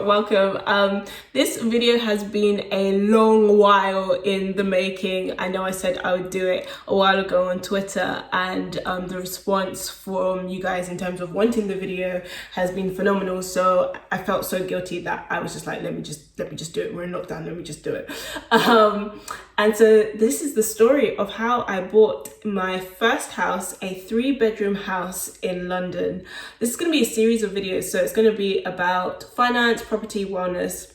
Welcome. This video has been a long while in the making. I know I said I would do it a while ago on Twitter, and the response from you guys in terms of wanting the video has been phenomenal. So I felt so guilty that I was just like, let me just do it. We're in lockdown, let me just do it. And so this is the story of how I bought my first house, a 3-bedroom house in London. This is going to be a series of videos, so it's going to be about finance, property, wellness,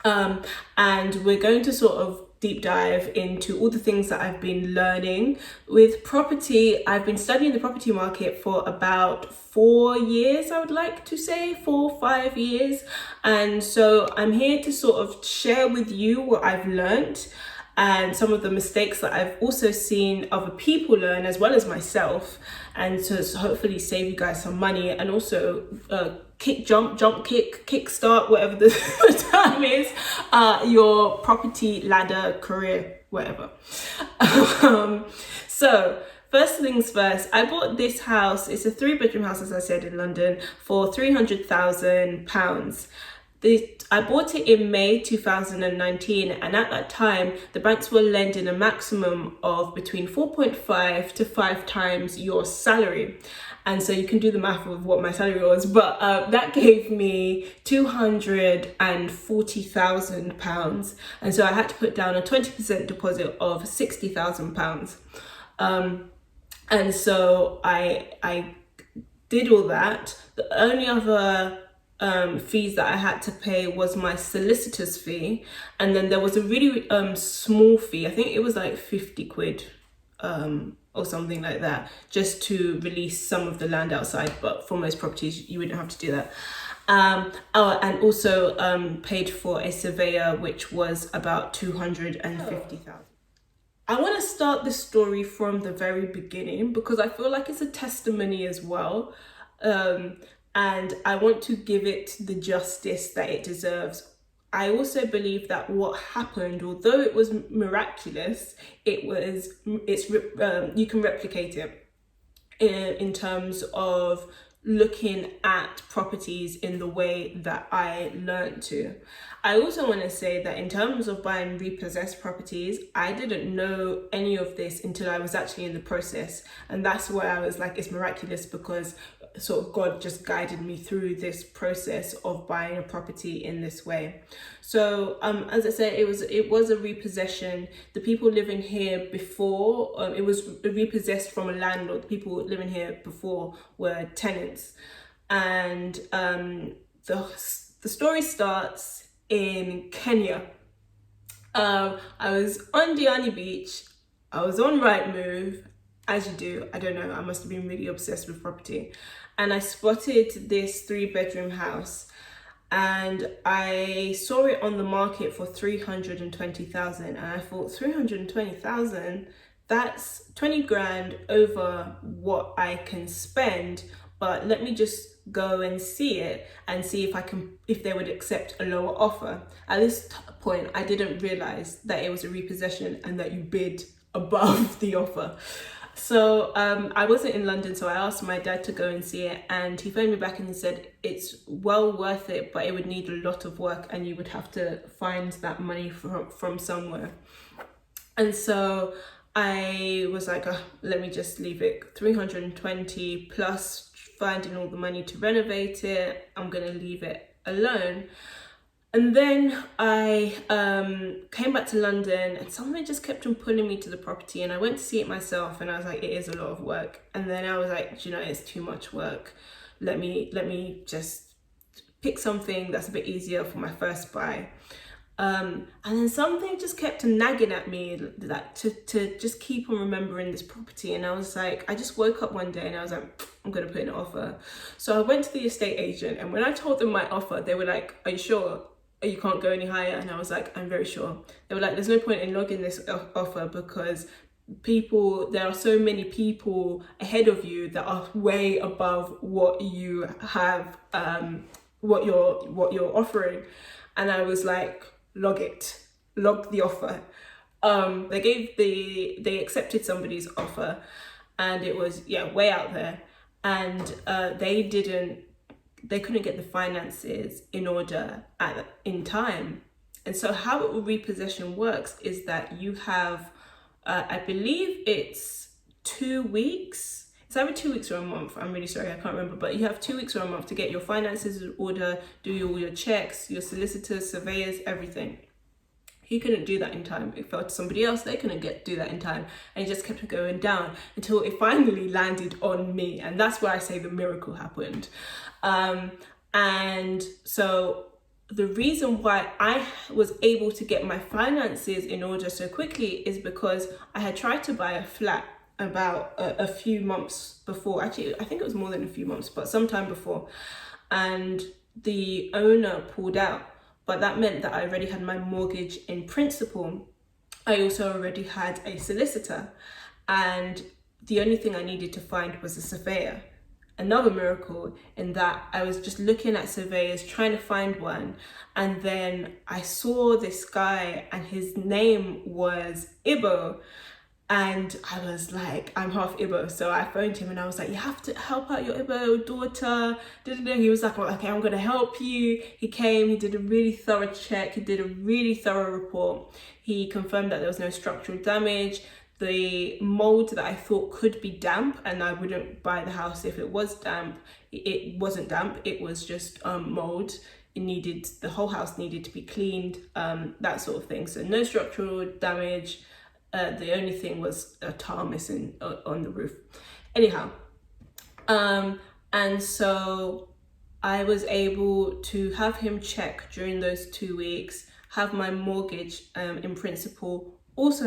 and we're going to sort of deep dive into all the things that I've been learning with property. I've been studying the property market for about 4 years, I would like to say 4 or 5 years, and so I'm here to sort of share with you what I've learned and some of the mistakes that I've also seen other people learn, as well as myself, and to hopefully save you guys some money, and also kickstart, whatever the term is, your property ladder career, whatever. So first things first, I bought this house. It's a 3-bedroom house, as I said, in London for £300,000. I bought it in May 2019, and at that time the banks were lending a maximum of between 4.5 to 5 times your salary, and so you can do the math of what my salary was, but that gave me £240,000, and so I had to put down a 20% deposit of £60,000, and so I did all that. The only other fees that I had to pay was my solicitor's fee, and then there was a really small fee. I think it was like 50 quid or something like that, just to release some of the land outside, but for most properties you wouldn't have to do that. And also paid for a surveyor, which was about 250,000. I want to start this story from the very beginning because I feel like it's a testimony as well. And I want to give it the justice that it deserves. I also believe that what happened, although it was miraculous, you can replicate it in terms of looking at properties in the way that I learned to. I also want to say that in terms of buying repossessed properties, I didn't know any of this until I was actually in the process, and that's why I was like, it's miraculous, because sort of God just guided me through this process of buying a property in this way. So as I said, it was a repossession. The people living here before, it was repossessed from a landlord. The people living here before were tenants, and the story starts in Kenya. I was on Diani Beach. I was on Rightmove, as you do. I don't know, I must have been really obsessed with property, and I spotted this 3-bedroom house, and I saw it on the market for 320,000, and I thought, 320,000, that's 20 grand over what I can spend, but let me just go and see it and see if they would accept a lower offer. At this point, I didn't realize that it was a repossession and that you bid above the offer. So I wasn't in London, so I asked my dad to go and see it, and he phoned me back and he said it's well worth it, but it would need a lot of work and you would have to find that money from somewhere. And so I was like, oh, let me just leave it. 320 plus finding all the money to renovate it, I'm gonna leave it alone. And then I came back to London, and something just kept on pulling me to the property, and I went to see it myself, and I was like, it is a lot of work. And then I was like, you know, it's too much work. Let me just pick something that's a bit easier for my first buy. And then something just kept nagging at me that to just keep on remembering this property. And I was like, I just woke up one day and I was like, I'm gonna put in an offer. So I went to the estate agent, and when I told them my offer, they were like, are you sure? You can't go any higher? And I was like, I'm very sure. They were like, there's no point in logging this offer because there are so many people ahead of you that are way above what you have, what you're offering. And I was like, log the offer. They accepted somebody's offer, and it was way out there, and they didn't get the finances in order in time. And so how repossession works is that you have, I believe it's 2 weeks. It's either 2 weeks or a month. I'm really sorry, I can't remember. But you have 2 weeks or a month to get your finances in order, do all your checks, your solicitors, surveyors, everything. He couldn't do that in time. It fell to somebody else, they couldn't do that in time. And it just kept going down until it finally landed on me. And that's where I say the miracle happened. And so the reason why I was able to get my finances in order so quickly is because I had tried to buy a flat about a few months before. Actually, I think it was more than a few months, but sometime before. And the owner pulled out. But that meant that I already had my mortgage in principle. I also already had a solicitor. And the only thing I needed to find was a surveyor. Another miracle in that I was just looking at surveyors, trying to find one. And then I saw this guy and his name was Ibo. And I was like, I'm half Igbo. So I phoned him and I was like, you have to help out your Igbo daughter. He was like, well, okay, I'm going to help you. He came, he did a really thorough check. He did a really thorough report. He confirmed that there was no structural damage. The mold that I thought could be damp, and I wouldn't buy the house if it was damp. It wasn't damp, it was just mold. The whole house needed to be cleaned, that sort of thing. So no structural damage. The only thing was a tile missing on the roof. Anyhow, and so I was able to have him check during those 2 weeks, have my mortgage in principle. Also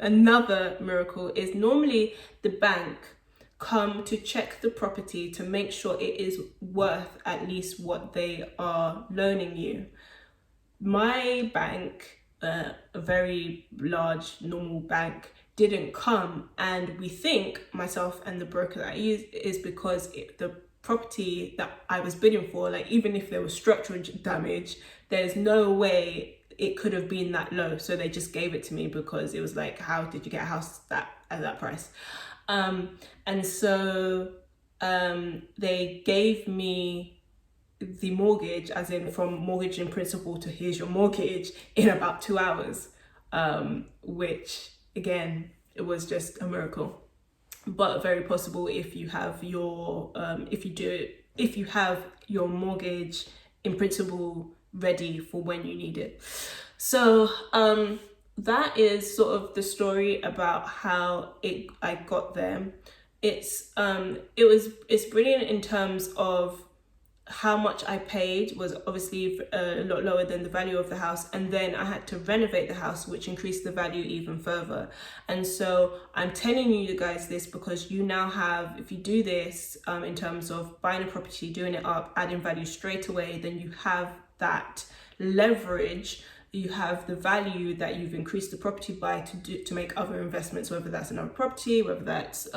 another miracle is normally the bank come to check the property to make sure it is worth at least what they are loaning you. My bank, a very large normal bank, didn't come, and we think, myself and the broker that I use, is because the property that I was bidding for, like even if there was structural damage, there's no way it could have been that low. So they just gave it to me because it was like, how did you get a house at that price? And so they gave me the mortgage, as in from mortgage in principle to here's your mortgage, in about 2 hours, which again, it was just a miracle, but very possible if you have your if you have your mortgage in principle ready for when you need it. So that is sort of the story about how I got there. It's brilliant in terms of how much I paid was obviously a lot lower than the value of the house, and then I had to renovate the house, which increased the value even further. And so I'm telling you guys this because you now have, if you do this in terms of buying a property, doing it up, adding value straight away, then you have that leverage. You have the value that you've increased the property by to make other investments, whether that's another property, whether that's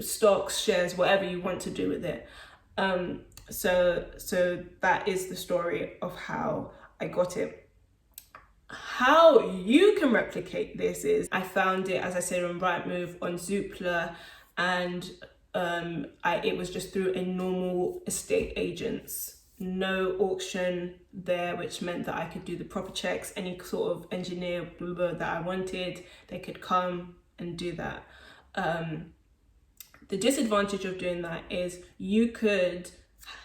stocks, shares, whatever you want to do with it. So that is the story of how I got it. How you can replicate this is, I found it, as I said, on Rightmove, on Zoopla, and it was just through a normal estate agents. No auction there, which meant that I could do the proper checks. Any sort of engineer that I wanted, they could come and do that. The disadvantage of doing that is you could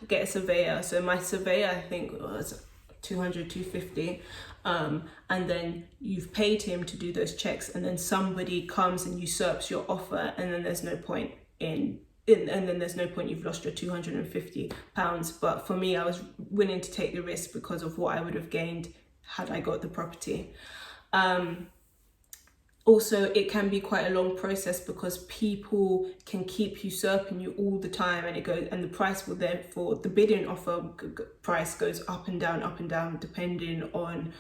get a surveyor. So my surveyor, I think, was 200, 250. And then you've paid him to do those checks, and then somebody comes and usurps your offer, and then there's no point you've lost your £250. But for me, I was willing to take the risk because of what I would have gained had I got the property. Also, it can be quite a long process because people can keep usurping you all the time, and the price will therefore, the bidding offer price goes up and down depending on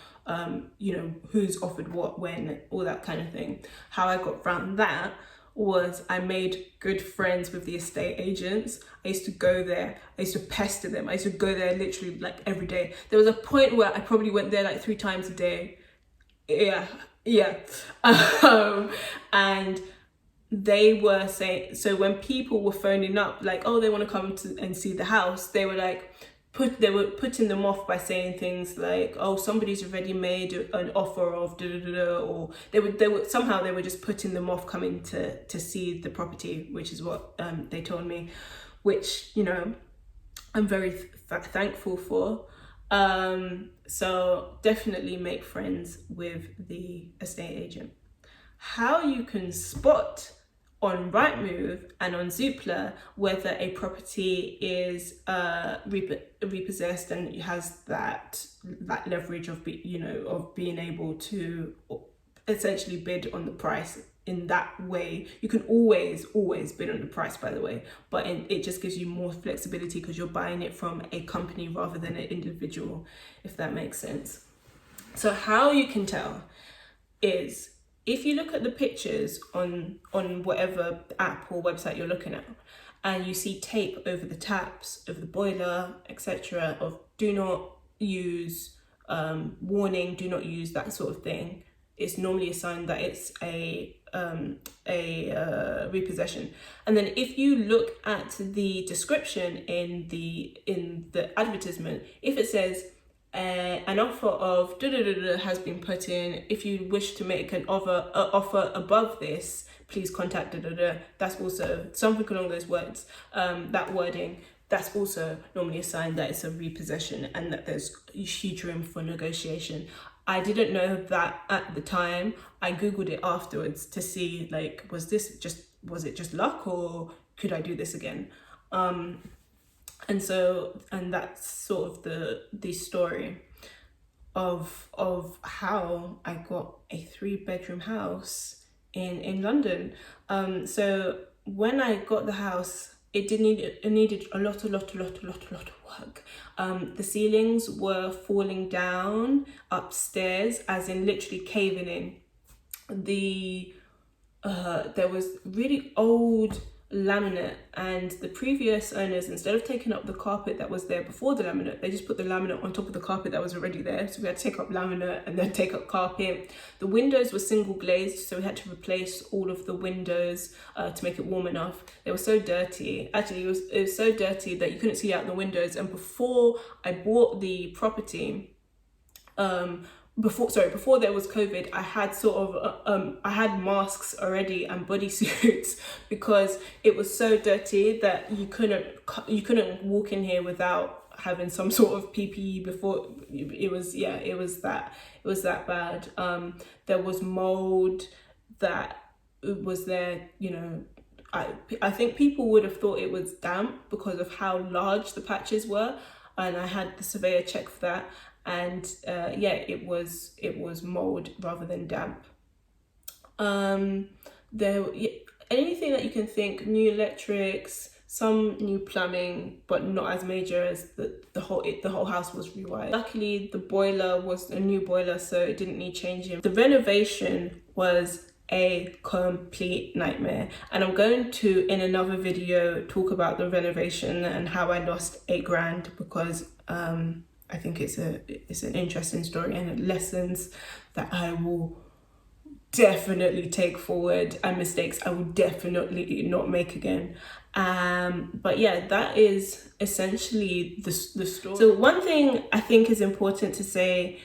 who's offered what, when, all that kind of thing. How I got around that was I made good friends with the estate agents. I used to go there, I used to pester them, I used to go there literally like every day. There was a point where I probably went there like 3 times a day. Yeah. And they were saying, so when people were phoning up like, oh, they want to come to and see the house, they were like, they were putting them off by saying things like, oh, somebody's already made an offer of da da da da, or they were just putting them off coming to see the property, which is what they told me, which, you know, I'm very thankful for. So definitely make friends with the estate agent. How you can spot on Rightmove and on Zoopla whether a property is repossessed and has that leverage of being able to essentially bid on the price in that way. You can always bid on the price, by the way, but it just gives you more flexibility because you're buying it from a company rather than an individual, if that makes sense. So how you can tell is if you look at the pictures on whatever app or website you're looking at, and you see tape over the taps, over the boiler, etc., of do not use, warning, do not use, that sort of thing, it's normally a sign that it's a repossession. And then if you look at the description in the advertisement, if it says an offer of da da da da has been put in, if you wish to make an offer above this, please contact da da da, that's also something along those words, that wording, that's also normally a sign that it's a repossession and that there's huge room for negotiation. I didn't know that at the time. I googled it afterwards to see, like, was it just luck, or could I do this again? And that's sort of the story of how I got a 3-bedroom house in London. So when I got the house, it needed a lot of work. The ceilings were falling down upstairs, as in literally caving in. There was really old laminate, and the previous owners, instead of taking up the carpet that was there before the laminate, they just put the laminate on top of the carpet that was already there. So we had to take up laminate and then take up carpet. The windows were single glazed, so we had to replace all of the windows to make it warm enough. They were so dirty. Actually, it was so dirty that you couldn't see out the windows. And before I bought the property, before there was COVID, I had I had masks already and bodysuits because it was so dirty that you couldn't walk in here without having some sort of PPE before. It was that bad. There was mold that was there, you know. I think people would have thought it was damp because of how large the patches were, and I had the surveyor check for that. And it was mold rather than damp. Anything that you can think, new electrics, some new plumbing, but not as major as the whole house was rewired. Luckily, the boiler was a new boiler, so it didn't need changing. The renovation was a complete nightmare, and I'm going to, in another video, talk about the renovation and how I lost £8,000 because I think it's an interesting story and lessons that I will definitely take forward, and mistakes I will definitely not make again. But yeah, that is essentially the story. So one thing I think is important to say,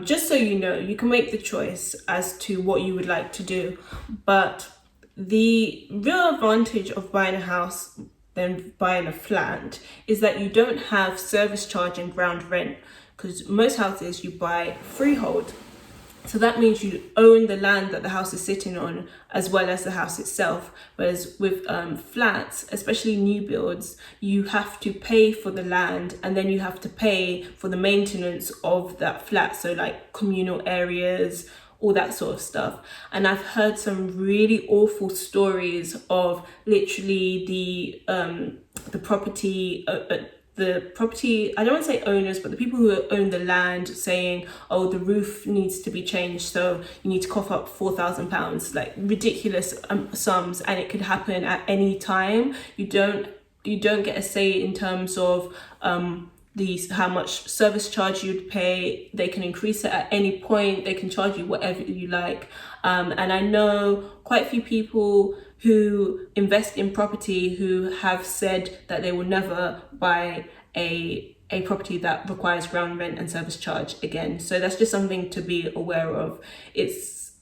just so you know, you can make the choice as to what you would like to do, but the real advantage of buying a house than buying a flat is that you don't have service charge and ground rent, because most houses you buy freehold. So that means you own the land that the house is sitting on as well as the house itself. Whereas with flats, especially new builds, you have to pay for the land and then you have to pay for the maintenance of that flat. So like communal areas, all that sort of stuff. And I've heard some really awful stories of literally the property, I don't want to say owners, but the people who own the land saying, oh, the roof needs to be changed, so you need to cough up £4,000, like ridiculous sums, and it could happen at any time. You don't get a say in terms of how much service charge you'd pay. They can increase it at any point. They can charge you whatever you like. And I know quite a few people who invest in property who have said that they will never buy a property that requires ground rent and service charge again. So that's just something to be aware of. It's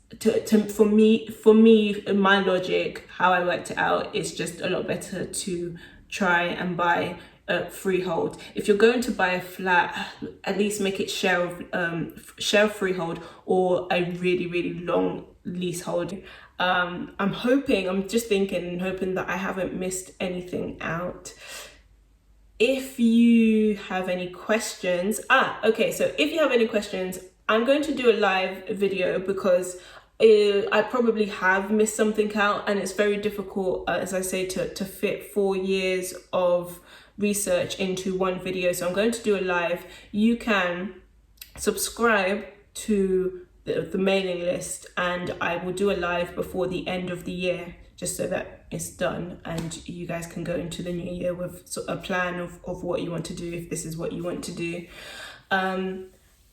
for me, in my logic, how I worked it out, it's just a lot better to try and buy a freehold. If you're going to buy a flat, at least make it share freehold or a really long leasehold. I'm just thinking and hoping that I haven't missed anything out. If you have any questions, okay, so if you have any questions, I'm going to do a live video because I probably have missed something out, and it's very difficult, as I say, to fit 4 years of research into one video. So I'm going to do a live. You can subscribe to the mailing list, and I will do a live before the end of the year, just so that it's done and you guys can go into the new year with a plan of what you want to do, if this is what you want to do.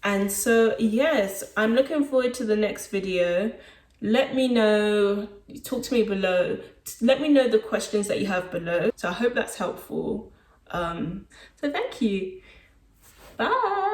And so yes, I'm looking forward to the next video. Let me know, talk to me below, let me know the questions that you have below. So I hope that's helpful. So thank you, bye.